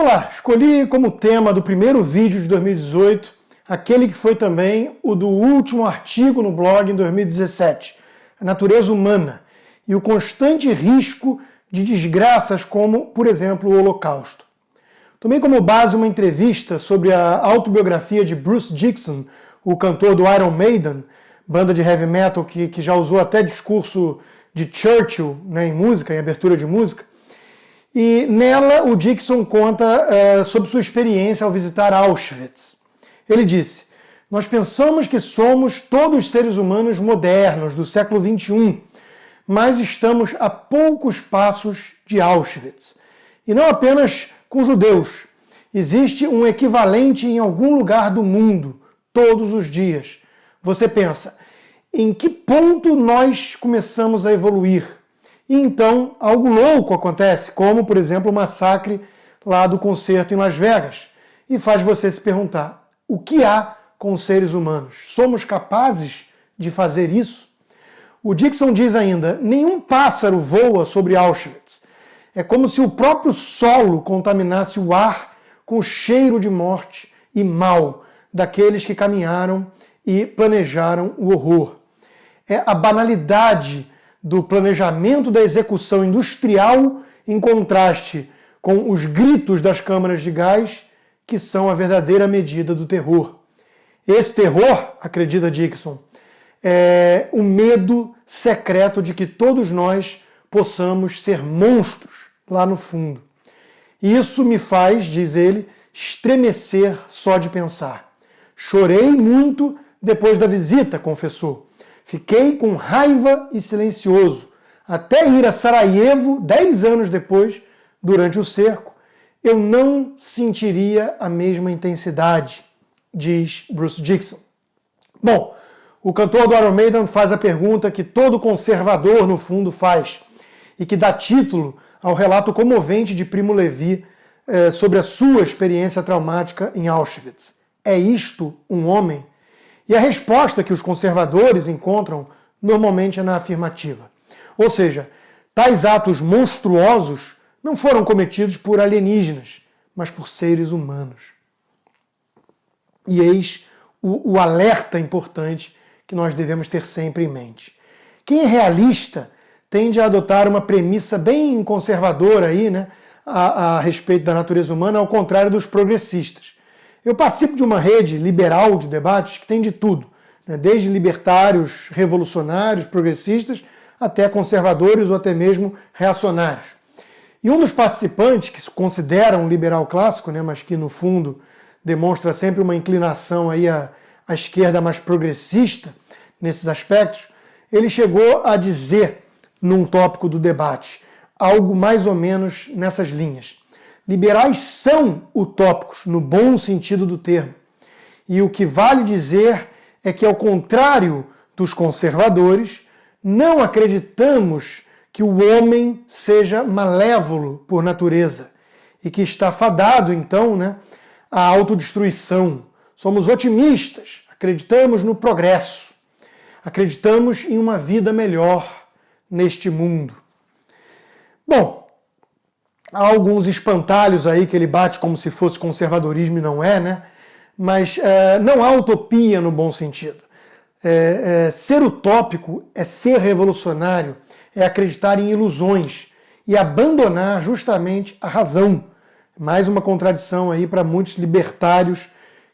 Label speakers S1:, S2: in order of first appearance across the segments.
S1: Olá, escolhi como tema do primeiro vídeo de 2018 aquele que foi também o do último artigo no blog em 2017, a natureza humana e o constante risco de desgraças como, por exemplo, o Holocausto. Tomei como base uma entrevista sobre a autobiografia de Bruce Dickinson, o cantor do Iron Maiden, banda de heavy metal que já usou até discurso de Churchill, né, em música, em abertura de música. E nela o Dickinson conta sobre sua experiência ao visitar Auschwitz. Ele disse: "Nós pensamos que somos todos seres humanos modernos do século XXI, mas estamos a poucos passos de Auschwitz. E não apenas com judeus. Existe um equivalente em algum lugar do mundo, todos os dias. Você pensa, em que ponto nós começamos a evoluir? E então algo louco acontece, como, por exemplo, o massacre lá do concerto em Las Vegas. E faz você se perguntar, o que há com os seres humanos? Somos capazes de fazer isso? O Dickinson diz ainda, nenhum pássaro voa sobre Auschwitz. É como se o próprio solo contaminasse o ar com o cheiro de morte e mal daqueles que caminharam e planejaram o horror. É a banalidade do planejamento da execução industrial em contraste com os gritos das câmaras de gás que são a verdadeira medida do terror. Esse terror, acredita Dickinson, é o medo secreto de que todos nós possamos ser monstros lá no fundo. Isso me faz, diz ele, estremecer só de pensar. Chorei muito depois da visita, confessou. Fiquei com raiva e silencioso. Até ir a Sarajevo, 10 anos depois, durante o cerco, eu não sentiria a mesma intensidade, diz Bruce Dickinson. Bom, o cantor do Iron Maiden faz a pergunta que todo conservador, no fundo, faz, e que dá título ao relato comovente de Primo Levi sobre a sua experiência traumática em Auschwitz. É isto um homem? E a resposta que os conservadores encontram normalmente é na afirmativa. Ou seja, tais atos monstruosos não foram cometidos por alienígenas, mas por seres humanos. E eis o alerta importante que nós devemos ter sempre em mente. Quem é realista tende a adotar uma premissa bem conservadora aí, né, a respeito da natureza humana, ao contrário dos progressistas. Eu participo de uma rede liberal de debates que tem de tudo, né, desde libertários, revolucionários, progressistas, até conservadores ou até mesmo reacionários. E um dos participantes, que se considera um liberal clássico, né, mas que no fundo demonstra sempre uma inclinação aí à esquerda mais progressista nesses aspectos, ele chegou a dizer, num tópico do debate, algo mais ou menos nessas linhas. Liberais são utópicos, no bom sentido do termo. E o que vale dizer é que, ao contrário dos conservadores, não acreditamos que o homem seja malévolo por natureza e que está fadado, então, né, à autodestruição. Somos otimistas, acreditamos no progresso, acreditamos em uma vida melhor neste mundo. Bom, há alguns espantalhos aí que ele bate como se fosse conservadorismo e não é, né? Mas não há utopia no bom sentido. Ser utópico é ser revolucionário, é acreditar em ilusões e abandonar justamente a razão. Mais uma contradição aí para muitos libertários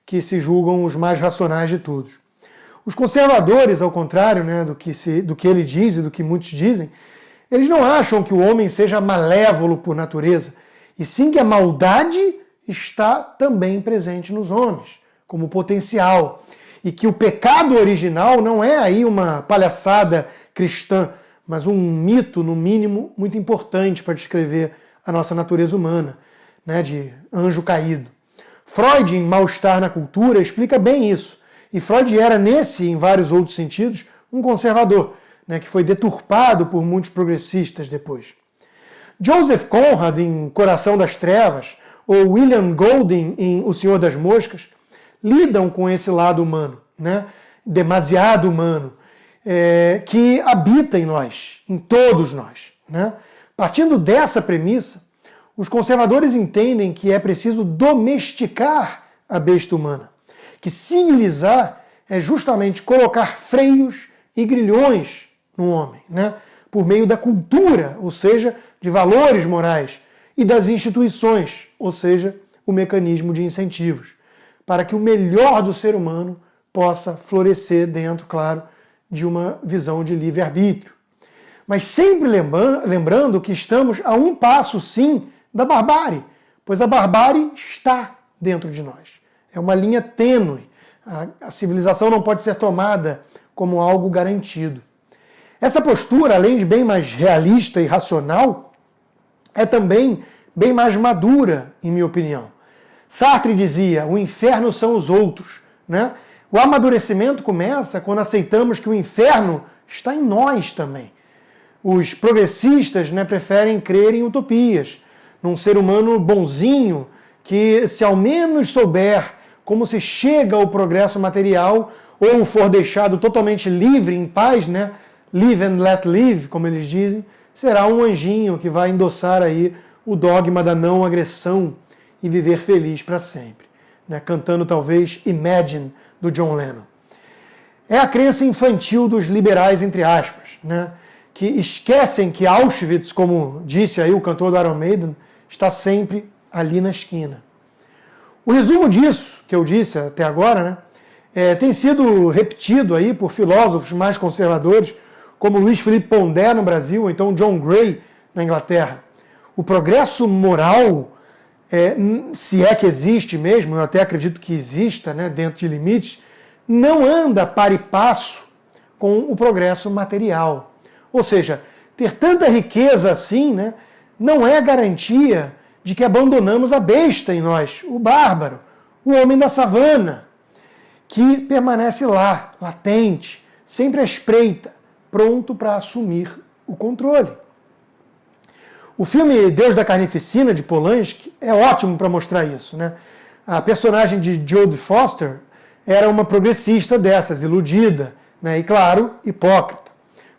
S1: que se julgam os mais racionais de todos. Os conservadores, ao contrário, né, do que ele diz e do que muitos dizem, eles não acham que o homem seja malévolo por natureza, e sim que a maldade está também presente nos homens, como potencial, e que o pecado original não é aí uma palhaçada cristã, mas um mito, no mínimo, muito importante para descrever a nossa natureza humana, né, de anjo caído. Freud, em Mal-Estar na Cultura, explica bem isso. E Freud era, nesse e em vários outros sentidos, um conservador, né, que foi deturpado por muitos progressistas depois. Joseph Conrad, em Coração das Trevas, ou William Golding, em O Senhor das Moscas, lidam com esse lado humano, né, demasiado humano, que habita em nós, em todos nós. Né? Partindo dessa premissa, Os conservadores entendem que é preciso domesticar a besta humana, que civilizar é justamente colocar freios e grilhões no homem, né? Por meio da cultura, ou seja, de valores morais, e das instituições, ou seja, o mecanismo de incentivos, para que o melhor do ser humano possa florescer dentro, claro, de uma visão de livre-arbítrio. Mas sempre lembrando que estamos a um passo, sim, da barbárie, pois a barbárie está dentro de nós. É uma linha tênue. A civilização não pode ser tomada como algo garantido. Essa postura, além de bem mais realista e racional, é também bem mais madura, em minha opinião. Sartre dizia, o inferno são os outros, né? O amadurecimento começa quando aceitamos que o inferno está em nós também. Os progressistas, né, preferem crer em utopias, num ser humano bonzinho que, se ao menos souber como se chega ao progresso material ou for deixado totalmente livre, em paz, né, live and let live, como eles dizem, será um anjinho que vai endossar aí o dogma da não agressão e viver feliz para sempre, né, cantando talvez Imagine, do John Lennon. É a crença infantil dos liberais, entre aspas, né, que esquecem que Auschwitz, como disse aí o cantor do Iron Maiden, está sempre ali na esquina. O resumo disso, que eu disse até agora, né, tem sido repetido aí por filósofos mais conservadores, como Luiz Felipe Pondé no Brasil, ou então John Gray na Inglaterra. O progresso moral, se é que existe mesmo, eu até acredito que exista, né, dentro de limites, não anda para e passo com o progresso material. Ou seja, ter tanta riqueza assim, né, não é garantia de que abandonamos a besta em nós, o bárbaro, o homem da savana, que permanece lá, latente, sempre à espreita, pronto para assumir o controle. O filme Deus da Carnificina, de Polanski, é ótimo para mostrar isso, né? A personagem de Jodie Foster era uma progressista dessas, iludida, né? E, claro, hipócrita.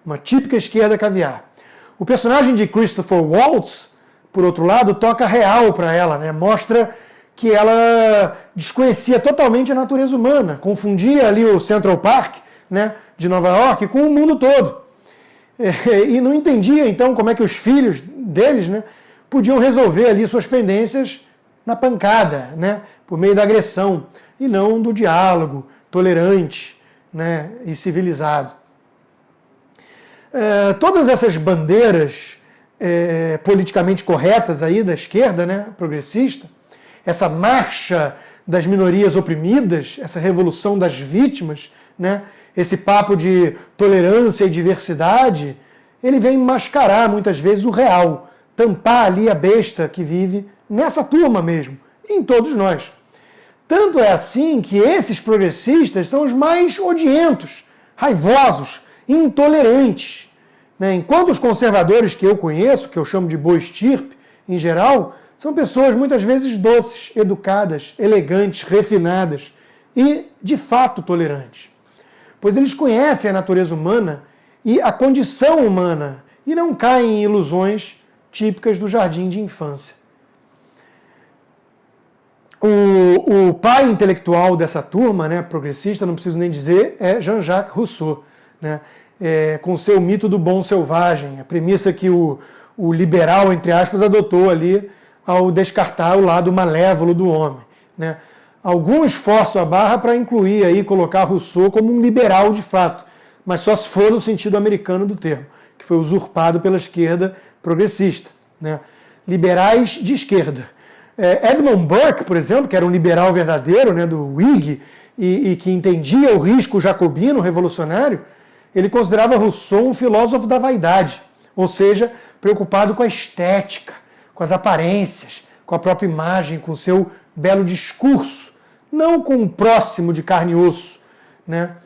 S1: Uma típica esquerda caviar. O personagem de Christopher Waltz, por outro lado, toca real para ela, né? Mostra que ela desconhecia totalmente a natureza humana, confundia ali o Central Park, né, de Nova York com o mundo todo. E não entendia, então, como é que os filhos deles, né, podiam resolver ali suas pendências na pancada, né, por meio da agressão, e não do diálogo tolerante, né, e civilizado. Todas essas bandeiras politicamente corretas aí da esquerda, né, progressista, essa marcha das minorias oprimidas, essa revolução das vítimas, né, esse papo de tolerância e diversidade, ele vem mascarar muitas vezes o real, tampar ali a besta que vive nessa turma mesmo, e em todos nós. Tanto é assim que esses progressistas são os mais odientos, raivosos, intolerantes, né? Enquanto os conservadores que eu conheço, que eu chamo de boa estirpe, em geral, são pessoas muitas vezes doces, educadas, elegantes, refinadas e, de fato, tolerantes. Pois eles conhecem a natureza humana e a condição humana e não caem em ilusões típicas do jardim de infância. O pai intelectual dessa turma, né, progressista, não preciso nem dizer, é Jean-Jacques Rousseau, né, com seu mito do bom selvagem, a premissa que o liberal, entre aspas, adotou ali ao descartar o lado malévolo do homem, né. Alguns forçam a barra para incluir aí, colocar Rousseau como um liberal de fato, mas só se for no sentido americano do termo, que foi usurpado pela esquerda progressista, né. Liberais de esquerda. Edmund Burke, por exemplo, que era um liberal verdadeiro, né, do Whig, e que entendia o risco jacobino revolucionário, ele considerava Rousseau um filósofo da vaidade, ou seja, preocupado com a estética, com as aparências, com a própria imagem, com o seu belo discurso, não com o próximo de carne e osso, né?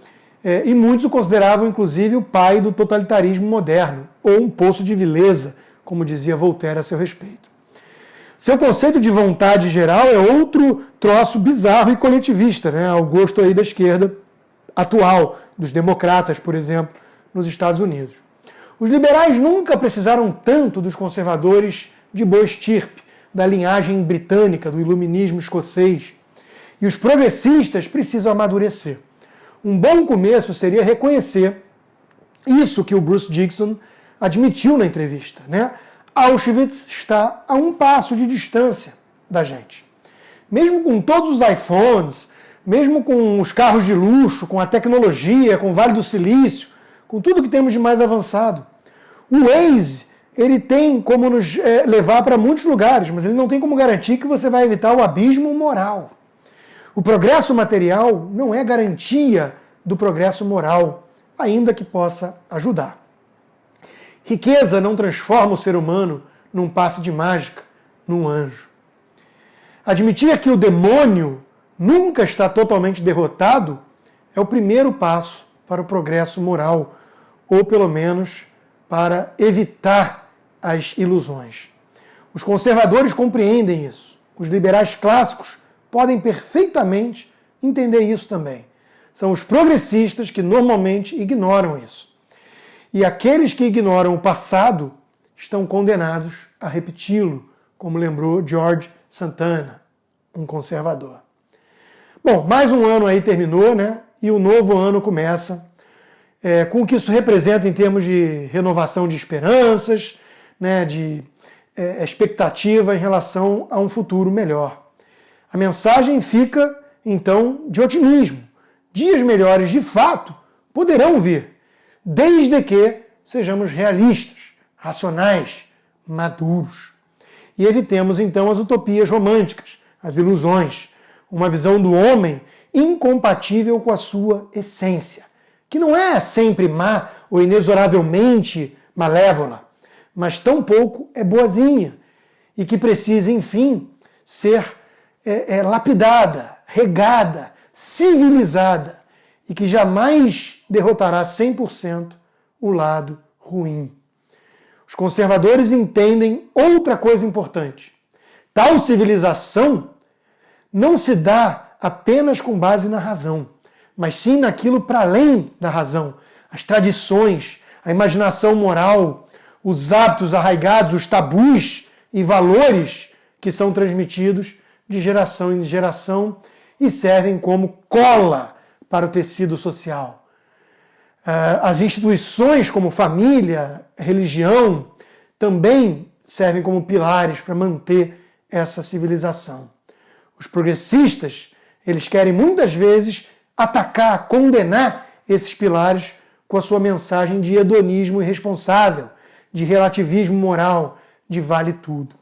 S1: E muitos o consideravam, inclusive, o pai do totalitarismo moderno, ou um poço de vileza, como dizia Voltaire a seu respeito. Seu conceito de vontade geral é outro troço bizarro e coletivista, né, ao gosto aí da esquerda atual, dos democratas, por exemplo, nos Estados Unidos. Os liberais nunca precisaram tanto dos conservadores de boa estirpe da linhagem britânica, do iluminismo escocês. E os progressistas precisam amadurecer. Um bom começo seria reconhecer isso que o Bruce Dixon admitiu na entrevista, né? Auschwitz está a um passo de distância da gente. Mesmo com todos os iPhones, mesmo com os carros de luxo, com a tecnologia, com o Vale do Silício, com tudo que temos de mais avançado. O Waze, ele tem como nos levar para muitos lugares, mas ele não tem como garantir que você vai evitar o abismo moral. O progresso material não é garantia do progresso moral, ainda que possa ajudar. Riqueza não transforma o ser humano num passe de mágica, num anjo. Admitir que o demônio nunca está totalmente derrotado é o primeiro passo para o progresso moral, ou pelo menos para evitar as ilusões. Os conservadores compreendem isso. Os liberais clássicos podem perfeitamente entender isso também. São os progressistas que normalmente ignoram isso. E aqueles que ignoram o passado estão condenados a repeti-lo, como lembrou George Santana, um conservador. Bom, mais um ano aí terminou, né? E o novo ano começa com o que isso representa em termos de renovação de esperanças, né? De expectativa em relação a um futuro melhor. A mensagem fica, então, de otimismo. Dias melhores, de fato, poderão vir, desde que sejamos realistas, racionais, maduros. E evitemos, então, as utopias românticas, as ilusões, uma visão do homem incompatível com a sua essência, que não é sempre má ou inexoravelmente malévola, mas tampouco é boazinha, e que precisa, enfim, ser lapidada, regada, civilizada, e que jamais derrotará 100% o lado ruim. Os conservadores entendem outra coisa importante. Tal civilização não se dá apenas com base na razão, mas sim naquilo para além da razão. As tradições, a imaginação moral, os hábitos arraigados, os tabus e valores que são transmitidos de geração em geração e servem como cola para o tecido social. As instituições como família, religião, também servem como pilares para manter essa civilização. Os progressistas, eles querem muitas vezes atacar, condenar esses pilares com a sua mensagem de hedonismo irresponsável, de relativismo moral, de vale tudo.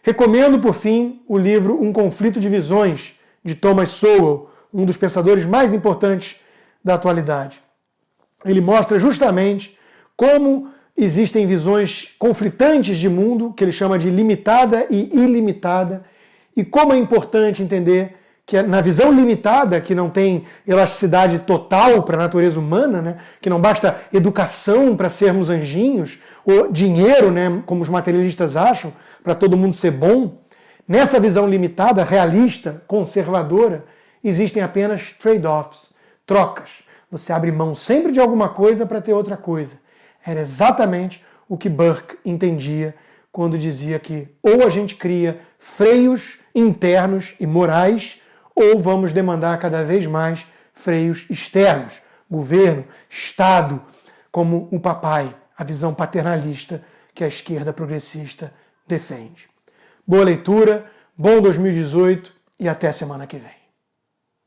S1: Recomendo, por fim, o livro Um Conflito de Visões, de Thomas Sowell, um dos pensadores mais importantes da atualidade. Ele mostra justamente como existem visões conflitantes de mundo, que ele chama de limitada e ilimitada, e como é importante entender que na visão limitada, que não tem elasticidade total para a natureza humana, né, que não basta educação para sermos anjinhos, ou dinheiro, né, como os materialistas acham, para todo mundo ser bom, nessa visão limitada, realista, conservadora, existem apenas trade-offs, trocas. Você abre mão sempre de alguma coisa para ter outra coisa. Era exatamente o que Burke entendia quando dizia que ou a gente cria freios internos e morais, ou vamos demandar cada vez mais freios externos, governo, Estado, como o papai, a visão paternalista que a esquerda progressista defende. Boa leitura, bom 2018 e até a semana que vem.